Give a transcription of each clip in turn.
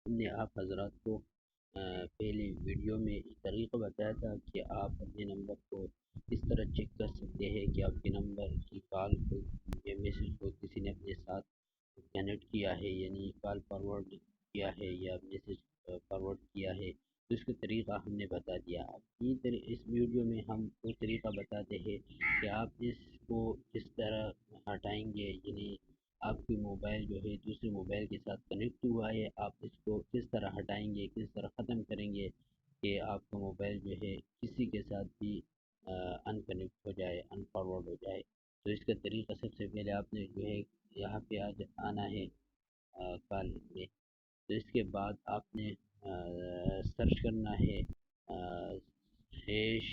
ہم نے آپ حضرات کو پہلی ویڈیو میں ایک طریقہ بتایا تھا کہ آپ اپنے نمبر کو اس طرح چیک کر سکتے ہیں کہ آپ کے نمبر کی کال کو یا میسیج کو کسی نے اپنے ساتھ کنیکٹ کیا ہے، یعنی کال فارورڈ کیا ہے یا میسیج فارورڈ کیا ہے، تو اس کا طریقہ ہم نے بتا دیا۔ اب اس ویڈیو میں ہم وہ طریقہ بتاتے ہیں کہ آپ اس کو کس طرح ہٹائیں گے، یعنی آپ کی موبائل جو ہے دوسرے موبائل کے ساتھ کنیکٹ ہوا ہے، آپ اس کو کس طرح ہٹائیں گے، کس طرح ختم کریں گے کہ آپ کا موبائل جو ہے کسی کے ساتھ بھی ان کنیکٹ ہو جائے، ان فارورڈ ہو جائے۔ تو اس کا طریقہ سب سے پہلے آپ نے جو ہے یہاں پہ آج آنا ہے کال میں، تو اس کے بعد آپ نے سرچ کرنا ہے ہیش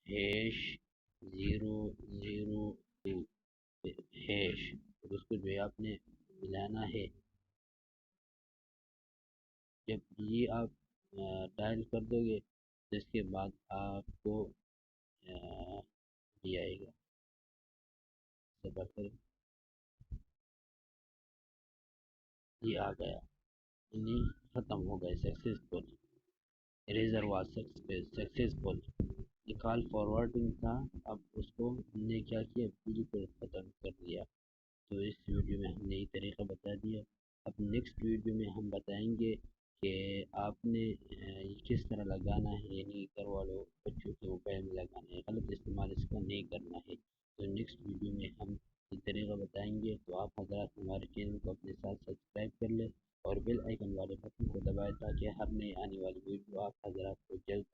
ہیش 002 ہیش، اور اس کو جو ہے آپ نے ملانا ہے۔ جب یہ آپ ڈائل کر دو گے تو اس کے بعد آپ کو یہ آئے گا، صبر کریں، یہ آ گیا، یعنی ختم ہو گئے، سکسیزفل، اریزر واز سکسیزفل۔ یہ کال فارورڈنگ تھا، اب اس کو ہم نے کیا کیا، بالکل ختم کر دیا۔ تو اس ویڈیو میں ہم نے یہ طریقہ بتا دیا۔ اب نیکسٹ ویڈیو میں ہم بتائیں گے کہ آپ نے یہ کس طرح لگانا ہے، یعنی گھر والوں بچوں کے موبائل میں لگانا ہے، غلط استعمال اس کا نہیں کرنا ہے۔ تو نیکسٹ ویڈیو میں ہم یہ طریقہ بتائیں گے، تو آپ حضرات ہمارے چینل کو اپنے ساتھ سبسکرائب کر لیں اور بیل آئیکن والے بٹن کو دبائیں تاکہ ہر نئی آنے والی ویڈیو آپ حضرات کو جلد